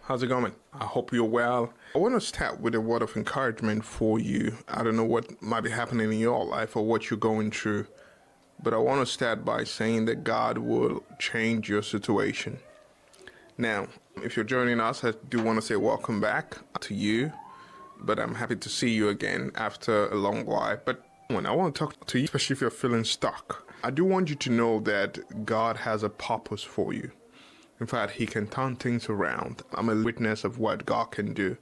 How's it going? I hope you're well. I want to start with a word of encouragement for you. I don't know what might be happening in your life or what you're going through, but I want to start by saying that God will change your situation. Now, if you're joining us, I do want to say welcome back to you, but I'm happy to see you again after a long while. But when I want to talk to you, especially if you're feeling stuck, I do want you to know that God has a purpose for you. In fact, He can turn things around. I'm a witness of what God can do,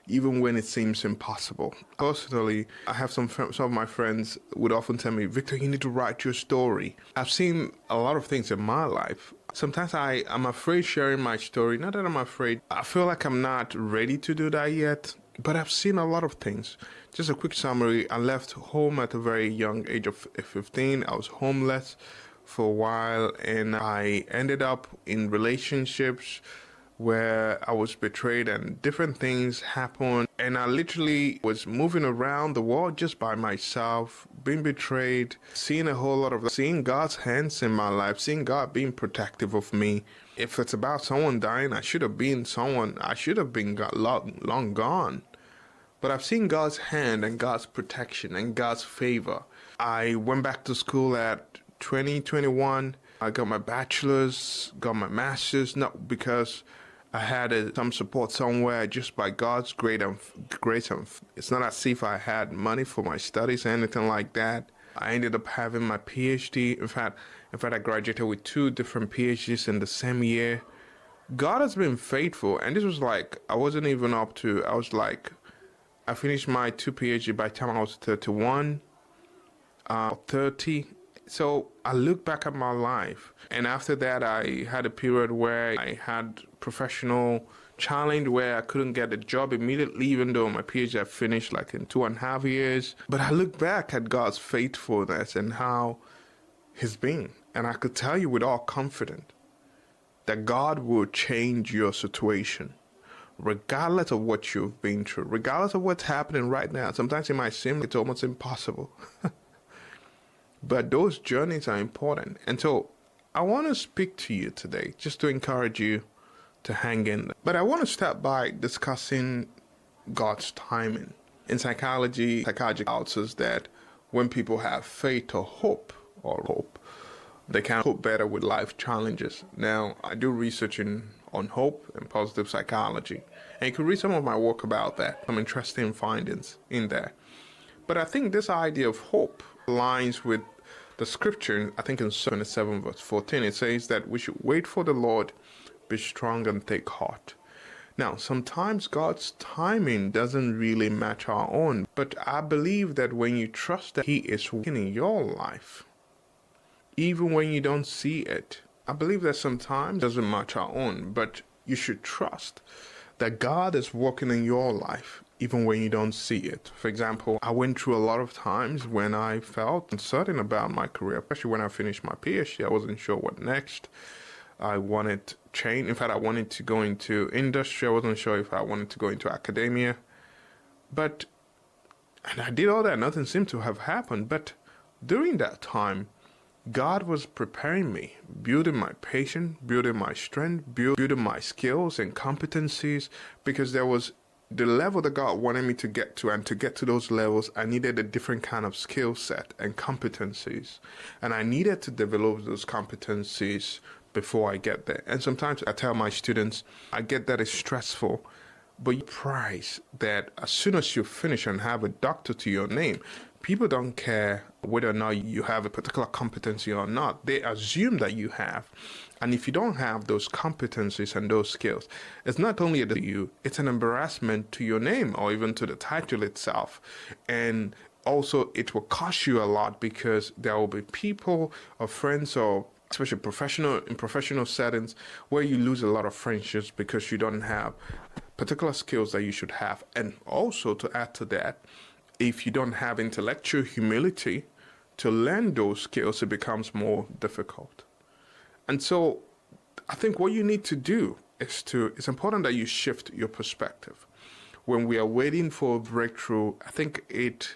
even when it seems impossible. Personally, I have some of my friends would often tell me, Victor, you need to write your story. I've seen a lot of things in my life. Sometimes I'm afraid sharing my story. Not that I'm afraid. I feel like I'm not ready to do that yet. But I've seen a lot of things. Just a quick summary. I left home at a very young age of 15. I was homeless for a while, and I ended up in relationships where I was betrayed and different things happened. And I literally was moving around the world just by myself, being betrayed, seeing a whole lot of, seeing God's hands in my life, seeing God being protective of me. If it's about someone dying, I should have been long gone. But I've seen God's hand and God's protection and God's favor. I went back to school at 2021. I got my bachelor's, got my master's, not because I had some support somewhere, just by God's grace. It's not as if I had money for my studies or anything like that. I ended up having my PhD. In fact, I graduated with 2 different PhDs in the same year. God has been faithful, and this was like, I finished my 2 PhD by the time I was 31, 30. So I look back at my life, and after that I had a period where I had professional challenge where I couldn't get a job immediately, even though my PhD I finished like in 2.5 years. But I look back at God's faithfulness and how He's been, and I could tell you with all confidence that God will change your situation. Regardless of what you've been through, regardless of what's happening right now. Sometimes it might seem it's almost impossible. But those journeys are important. And so I want to speak to you today just to encourage you to hang in. But I want to start by discussing God's timing. In psychology tells us that when people have faith or hope, they can cope better with life challenges. Now, I do research on hope and positive psychology. And you can read some of my work about that. Some interesting findings in there. But I think this idea of hope aligns with the scripture. I think in 7 verse 14, it says that we should wait for the Lord, be strong and take heart. Now, sometimes God's timing doesn't really match our own, but I believe that when you trust that He is working in your life, even when you don't see it, I believe that sometimes it doesn't match our own, but you should trust that God is working in your life, even when you don't see it. For example, I went through a lot of times when I felt uncertain about my career, especially when I finished my PhD. I wasn't sure what next. I wanted change. In fact, I wanted to go into industry. I wasn't sure if I wanted to go into academia. And I did all that. Nothing seemed to have happened. But during that time, God was preparing me, building my patience, building my strength, building my skills and competencies, because there was the level that God wanted me to get to, and to get to those levels, I needed a different kind of skill set and competencies, and I needed to develop those competencies before I get there. And sometimes I tell my students, I get that it's stressful, but you prize that as soon as you finish and have a doctor to your name, people don't care whether or not you have a particular competency or not. They assume that you have. And if you don't have those competencies and those skills, it's not only it's an embarrassment to your name or even to the title itself. And also it will cost you a lot, because there will be people or friends, or especially in professional settings, where you lose a lot of friendships because you don't have particular skills that you should have. And also, to add to that, if you don't have intellectual humility to learn those skills, it becomes more difficult. And so I think what you need to do it's important that you shift your perspective. When we are waiting for a breakthrough, I think it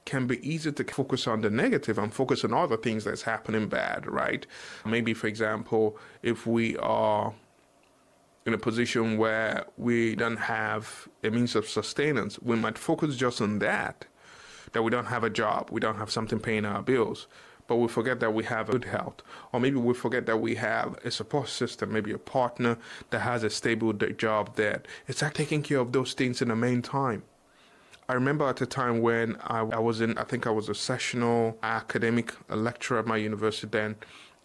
can be easy to focus on the negative and focus on other things that's happening bad, right? Maybe, for example, if we are in a position where we don't have a means of sustenance, we might focus just on that we don't have a job, we don't have something paying our bills, but we forget that we have good health. Or maybe we forget that we have a support system, maybe a partner that has a stable job that is taking care of those things in the meantime. I remember at a time when I was I think I was a sessional academic lecturer at my university then.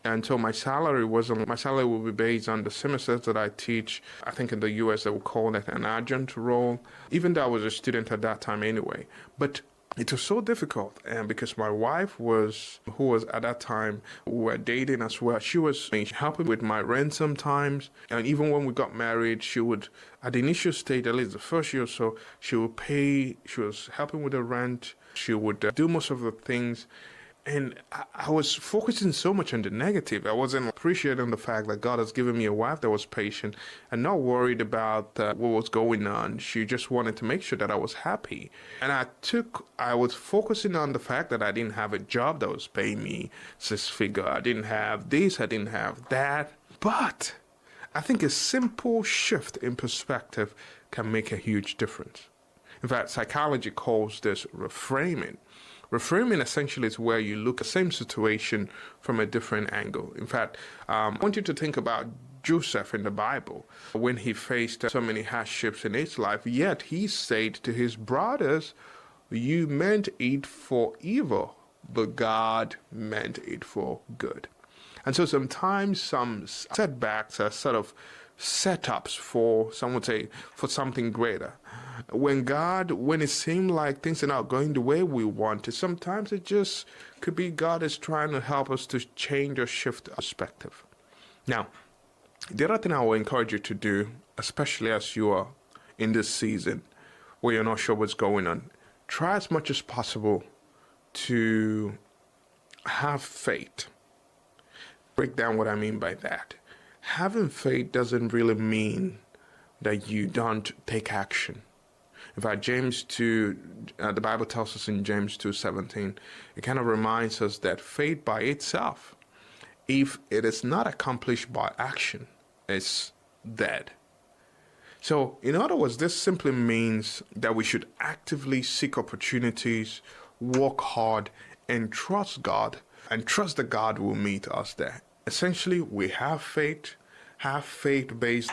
And so my salary will be based on the semesters that I teach. I think in the US they would call that an adjunct role, even though I was a student at that time anyway. But it was so difficult, and because my wife who was at that time, we were dating as well. She was helping with my rent sometimes, and even when we got married, she would, at the initial stage, at least the first year or so, she would pay. She was helping with the rent. She would do most of the things. And I was focusing so much on the negative. I wasn't appreciating the fact that God has given me a wife that was patient and not worried about what was going on. She just wanted to make sure that I was happy. And I was focusing on the fact that I didn't have a job that was paying me six figure. I didn't have this, I didn't have that. But I think a simple shift in perspective can make a huge difference. In fact, psychology calls this reframing. Reframing essentially is where you look at the same situation from a different angle. In fact, I want you to think about Joseph in the Bible. When he faced so many hardships in his life, yet he said to his brothers, "You meant it for evil, but God meant it for good." And so sometimes some setbacks are sort of setups for, some would say, for something greater. When it seemed like things are not going the way we want it, sometimes it just could be God is trying to help us to change or shift our perspective. Now, the other thing I will encourage you to do, especially as you are in this season where you're not sure what's going on, try as much as possible to have faith. Break down what I mean by that. Having faith doesn't really mean that you don't take action. In fact, James 2, the Bible tells us in James 2:17, it kind of reminds us that faith by itself, if it is not accomplished by action, is dead. So, in other words, this simply means that we should actively seek opportunities, work hard, and trust God, and trust that God will meet us there. Essentially, we have faith-based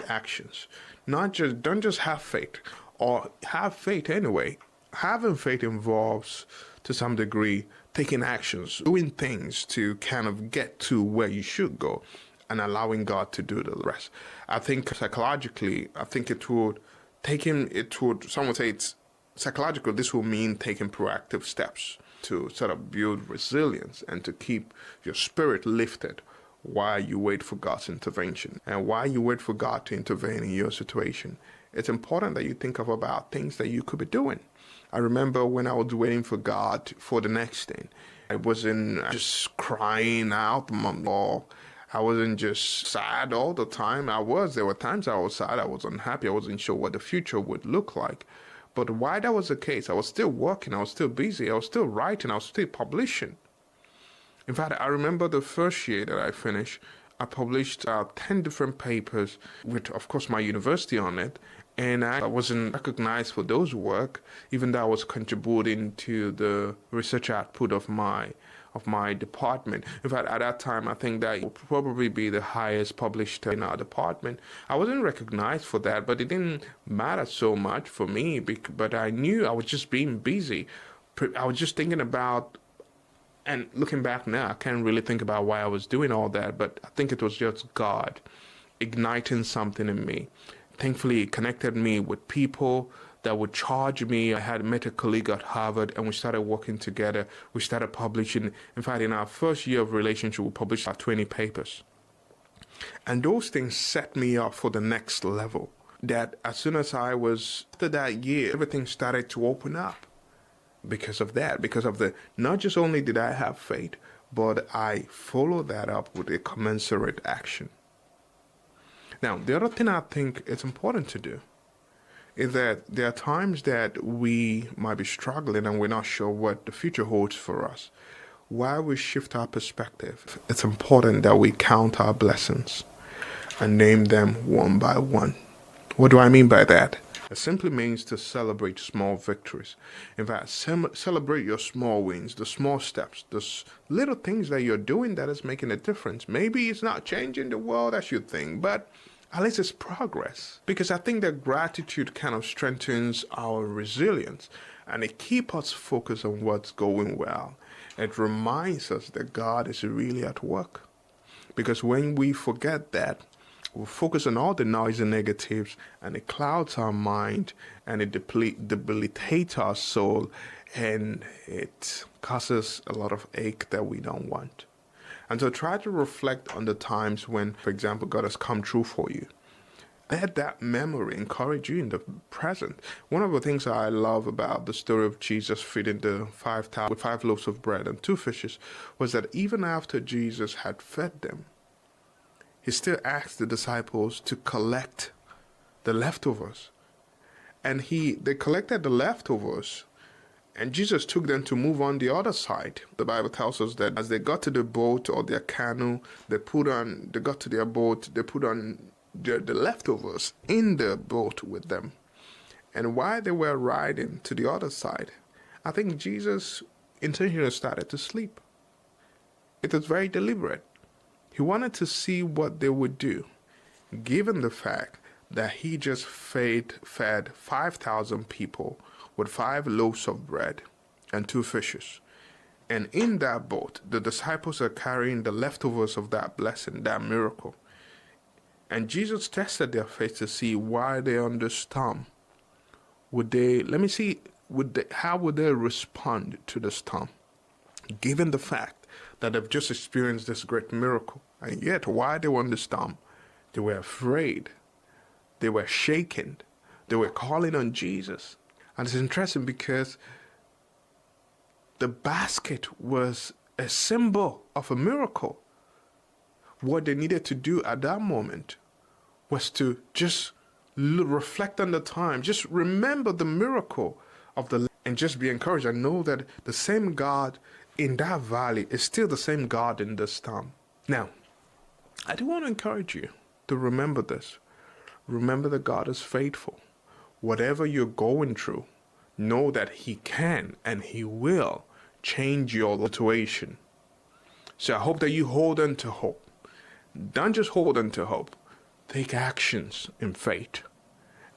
actions. Don't just have faith, or have faith anyway. Having faith involves, to some degree, taking actions, doing things to kind of get to where you should go, and allowing God to do the rest. I think psychologically, some would say it's psychological, this will mean taking proactive steps to sort of build resilience and to keep your spirit lifted while you wait for God's intervention. And while you wait for God to intervene in your situation, it's important that you think about things that you could be doing. I remember when I was waiting for God for the next thing, I wasn't just crying out, or I wasn't just sad all the time. There were times I was sad, I was unhappy, I wasn't sure what the future would look like. But why that was the case, I was still working, I was still busy, I was still writing, I was still publishing. In fact, I remember the first year that I finished, I published 10 different papers with, of course, my university on it. And I wasn't recognized for those work, even though I was contributing to the research output of my department. In fact, at that time, I think that would probably be the highest published in our department. I wasn't recognized for that, but it didn't matter so much for me. But I knew I was just being busy. I was just thinking about, and looking back now, I can't really think about why I was doing all that, but I think it was just God igniting something in me. Thankfully, it connected me with people that would charge me. I had met a colleague at Harvard, and we started working together. We started publishing. In fact, in our first year of relationship, we published 20 papers. And those things set me up for the next level. That as soon as after that year, everything started to open up. Because of that, not just only did I have faith, but I followed that up with a commensurate action. Now, the other thing I think it's important to do is that there are times that we might be struggling and we're not sure what the future holds for us. While we shift our perspective, it's important that we count our blessings. and name them one by one. What do I mean by that? It simply means to celebrate small victories. In fact, celebrate your small wins, the small steps, the little things that you're doing that is making a difference. Maybe it's not changing the world as you think, but at least it's progress. Because I think that gratitude kind of strengthens our resilience and it keeps us focused on what's going well. It reminds us that God is really at work. Because when we forget that, we focus on all the noise and negatives, and it clouds our mind, and it debilitates our soul, and it causes a lot of ache that we don't want. And so try to reflect on the times when, for example, God has come true for you. Let that memory encourage you in the present. One of the things I love about the story of Jesus feeding the 5,000 with 5 loaves of bread and 2 fishes was that even after Jesus had fed them, he still asked the disciples to collect the leftovers. And they collected the leftovers, and Jesus took them to move on the other side. The Bible tells us that as they got to the boat or their canoe, they got to their boat, they put on the leftovers in the boat with them. And while they were riding to the other side, I think Jesus intentionally started to sleep. It was very deliberate. He wanted to see what they would do, given the fact that he just fed 5,000 people with 5 loaves of bread and 2 fishes. And in that boat, the disciples are carrying the leftovers of that blessing, that miracle. And Jesus tested their faith to see why they under storm. How would they respond to the storm, given the fact that they've just experienced this great miracle? And yet, why they were under storm? They were afraid. They were shaken. They were calling on Jesus. And it's interesting because the basket was a symbol of a miracle. What they needed to do at that moment was to just reflect on the time, just remember the miracle of and just be encouraged and know that the same God in that valley is still the same God in this storm. Now, I do want to encourage you to remember this. Remember that God is faithful. Whatever you're going through, know that He can and He will change your situation. So I hope that you hold on to hope. Don't just hold on to hope. Take actions in faith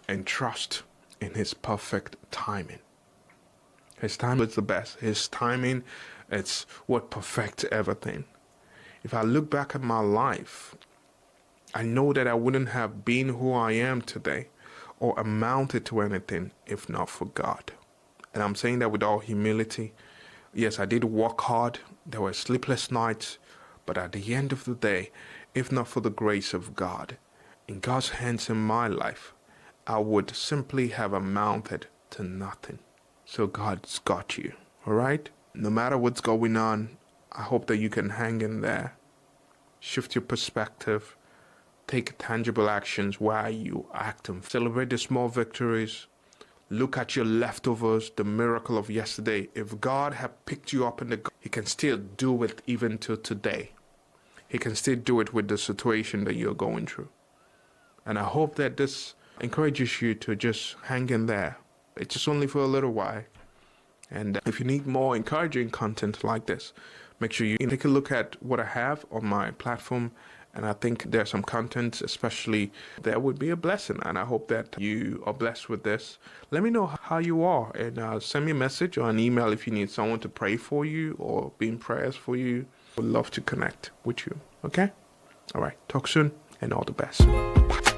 and trust in His perfect timing. His timing is the best. His timing, it's what perfects everything. If I look back at my life, I know that I wouldn't have been who I am today or amounted to anything if not for God. And I'm saying that with all humility. Yes, I did work hard. There were sleepless nights. But at the end of the day, if not for the grace of God, in God's hands in my life, I would simply have amounted to nothing. So God's got you, all right? No matter what's going on, I hope that you can hang in there. Shift your perspective. Take tangible actions while you act and celebrate the small victories. Look at your leftovers, the miracle of yesterday. If God had picked you up He can still do it even till today. He can still do it with the situation that you're going through. And I hope that this encourages you to just hang in there. It's just only for a little while. And if you need more encouraging content like this, make sure you take a look at what I have on my platform. And I think there's some content, especially that would be a blessing. And I hope that you are blessed with this. Let me know how you are and send me a message or an email if you need someone to pray for you or be in prayers for you. Would love to connect with you. Okay? All right. Talk soon and all the best. Bye.